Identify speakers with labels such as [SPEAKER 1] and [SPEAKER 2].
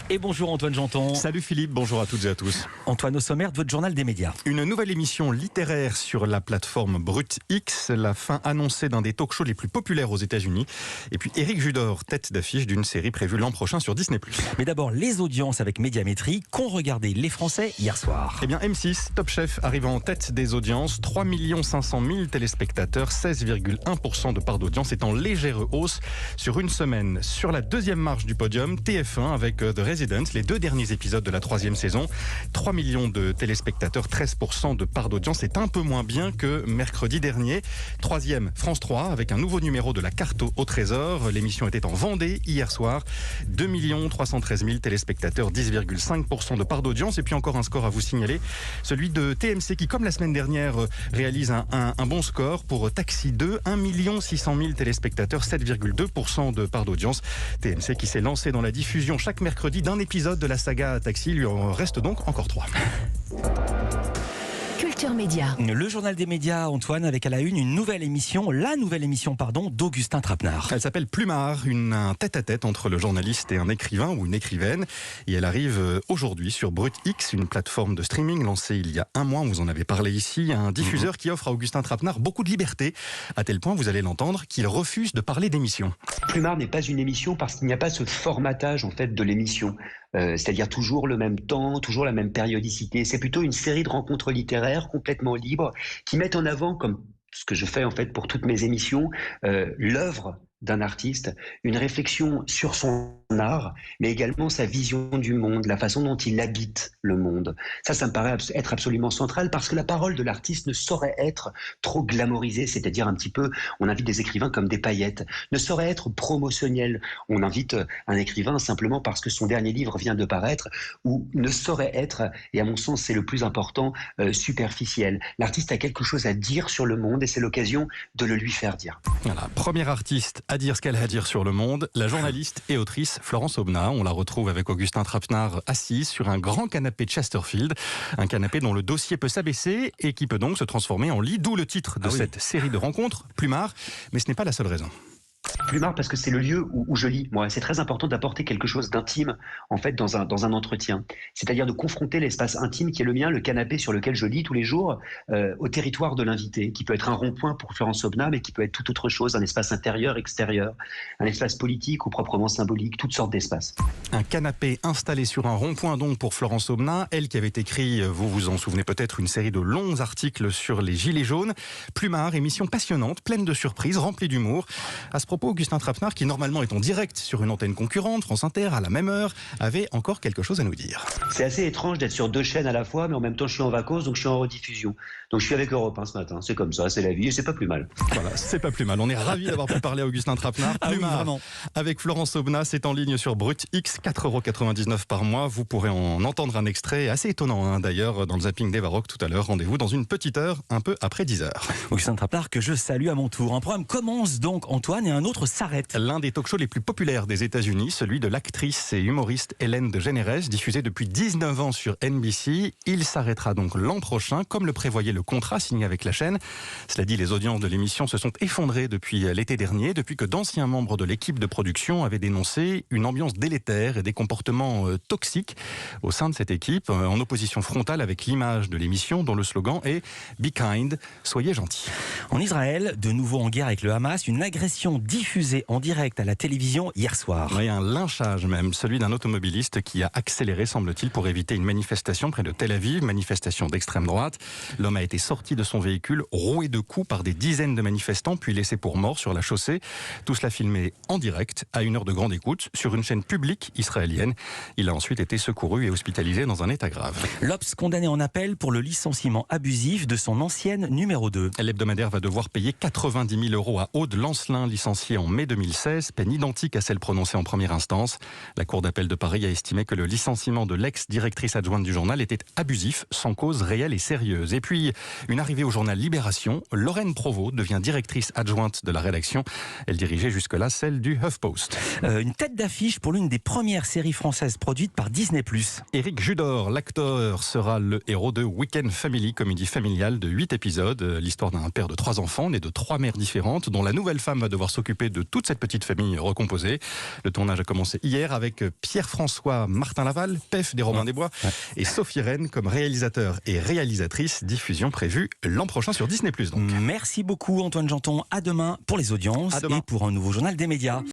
[SPEAKER 1] Et bonjour Antoine Janton.
[SPEAKER 2] Salut Philippe, bonjour à toutes et à tous.
[SPEAKER 1] Antoine, au sommaire de votre journal des médias.
[SPEAKER 2] Une nouvelle émission littéraire sur la plateforme Brut X, la fin annoncée d'un des talk-shows les plus populaires aux États-Unis. Et puis Éric Judor, tête d'affiche d'une série prévue l'an prochain sur Disney+.
[SPEAKER 1] Mais d'abord, les audiences avec Médiamétrie qu'ont regardé les Français hier soir.
[SPEAKER 2] Eh bien M6, Top Chef, arrive en tête des audiences. 3 500 000 téléspectateurs, 16,1% de part d'audience, est en légère hausse sur une semaine. Sur la deuxième marche du podium, TF1 avec The Resident, les 2 derniers épisodes de la 3e saison. 3 millions de téléspectateurs, 13% de part d'audience. C'est un peu moins bien que mercredi dernier. Troisième, France 3 avec un nouveau numéro de la carte au trésor. L'émission était en Vendée hier soir. 2 313 000 téléspectateurs, 10,5% de part d'audience. Et puis encore un score à vous signaler, celui de TMC qui, comme la semaine dernière, réalise un bon score pour Taxi 2. 1 600 000 téléspectateurs, 7,2% de part d'audience. TMC qui s'est lancé dans la diffusion chaque mercredi d'un épisode de la saga Taxi. Il lui en reste donc encore 3.
[SPEAKER 3] Culture Média.
[SPEAKER 1] Le journal des médias, Antoine, avec à la une nouvelle émission, d'Augustin Trapenard.
[SPEAKER 2] Elle s'appelle Plumard, un tête-à-tête entre le journaliste et un écrivain ou une écrivaine. Et elle arrive aujourd'hui sur Brut X, une plateforme de streaming lancée il y a un mois, vous en avez parlé ici, un diffuseur qui offre à Augustin Trapenard beaucoup de liberté, à tel point, vous allez l'entendre, qu'il refuse de parler d'émission.
[SPEAKER 4] Plumard n'est pas une émission parce qu'il n'y a pas ce formatage en fait de l'émission. C'est-à-dire toujours le même temps, toujours la même périodicité. C'est plutôt une série de rencontres littéraires complètement libres qui mettent en avant, comme ce que je fais en fait pour toutes mes émissions, l'œuvre d'un artiste, une réflexion sur son art, mais également sa vision du monde, la façon dont il habite le monde. Ça me paraît être absolument central parce que la parole de l'artiste ne saurait être trop glamorisée, c'est-à-dire un petit peu, on invite des écrivains comme des paillettes, ne saurait être promotionnelle. On invite un écrivain simplement parce que son dernier livre vient de paraître, ou ne saurait être, et à mon sens c'est le plus important, superficiel. L'artiste a quelque chose à dire sur le monde et c'est l'occasion de le lui faire dire.
[SPEAKER 2] Voilà, première artiste à dire ce qu'elle a à dire sur le monde, la journaliste et autrice Florence Aubenas. On la retrouve avec Augustin Trapenard assise sur un grand canapé de Chesterfield, un canapé dont le dossier peut s'abaisser et qui peut donc se transformer en lit, d'où le titre de cette série de rencontres, Plumard, mais ce n'est pas la seule raison.
[SPEAKER 4] Plumard parce que c'est le lieu où je lis. Moi, c'est très important d'apporter quelque chose d'intime en fait dans un entretien. C'est-à-dire de confronter l'espace intime qui est le mien, le canapé sur lequel je lis tous les jours, au territoire de l'invité, qui peut être un rond-point pour Florence Aubenas, mais qui peut être toute autre chose, un espace intérieur, extérieur, un espace politique ou proprement symbolique, toutes sortes d'espaces.
[SPEAKER 2] Un canapé installé sur un rond-point donc pour Florence Aubenas, elle qui avait écrit, vous vous en souvenez peut-être, une série de longs articles sur les Gilets jaunes. Plumard, émission passionnante, pleine de surprises, remplie d'humour. À ce propos, Augustin Trapenard, qui normalement est en direct sur une antenne concurrente, France Inter, à la même heure, avait encore quelque chose à nous dire.
[SPEAKER 4] C'est assez étrange d'être sur 2 chaînes à la fois, mais en même temps je suis en vacances, donc je suis en rediffusion. Donc je suis avec Europe 1 ce matin, c'est comme ça, c'est la vie et c'est pas plus mal.
[SPEAKER 2] Voilà, c'est pas plus mal. On est ravis d'avoir pu parler à Augustin Trapenard. Plumard, avec Florence Aubenas, c'est en ligne sur Brut X, 4,99 € par mois. Vous pourrez en entendre un extrait assez étonnant d'ailleurs dans le zapping des Baroques tout à l'heure. Rendez-vous dans une petite heure, un peu après 10h.
[SPEAKER 1] Augustin Trapenard que je salue à mon tour. Un programme commence donc, Antoine, et un autre s'arrête.
[SPEAKER 2] L'un des talk-shows les plus populaires des États-Unis, celui de l'actrice et humoriste Ellen DeGeneres, diffusé depuis 19 ans sur NBC. Il s'arrêtera donc l'an prochain, comme le prévoyait le contrat signé avec la chaîne. Cela dit, les audiences de l'émission se sont effondrées depuis l'été dernier, depuis que d'anciens membres de l'équipe de production avaient dénoncé une ambiance délétère et des comportements toxiques au sein de cette équipe, en opposition frontale avec l'image de l'émission dont le slogan est « Be kind, soyez gentils ».
[SPEAKER 1] En Israël, de nouveau en guerre avec le Hamas, une agression diffusée en direct à la télévision hier soir.
[SPEAKER 2] Oui, un lynchage même, celui d'un automobiliste qui a accéléré, semble-t-il, pour éviter une manifestation près de Tel Aviv, manifestation d'extrême droite. L'homme a été sorti de son véhicule, roué de coups par des dizaines de manifestants, puis laissé pour mort sur la chaussée. Tout cela filmé en direct, à une heure de grande écoute, sur une chaîne publique israélienne. Il a ensuite été secouru et hospitalisé dans un état grave.
[SPEAKER 1] L'Obs condamné en appel pour le licenciement abusif de son ancienne numéro 2.
[SPEAKER 2] L'hebdomadaire va devoir payer 90 000 € à Aude Lancelin, licencié en mai 2016, peine identique à celle prononcée en première instance. La Cour d'appel de Paris a estimé que le licenciement de l'ex-directrice adjointe du journal était abusif, sans cause réelle et sérieuse. Et puis, une arrivée au journal Libération, Lorraine Provost devient directrice adjointe de la rédaction. Elle dirigeait jusque-là celle du HuffPost.
[SPEAKER 1] Une tête d'affiche pour l'une des premières séries françaises produites par Disney+.
[SPEAKER 2] Éric Judor, l'acteur, sera le héros de Weekend Family, comédie familiale de 8 épisodes. L'histoire d'un père de 3 enfants, nés de 3 mères différentes, dont la nouvelle femme va devoir s'occuper s'occuper de toute cette petite famille recomposée. Le tournage a commencé hier avec Pierre-François Martin Laval, Pef des Robins des Bois, et Sophie Rennes comme réalisateur et réalisatrice. Diffusion prévue l'an prochain sur Disney+. Donc.
[SPEAKER 1] Merci beaucoup Antoine Janton. À demain pour les audiences et pour un nouveau journal des médias.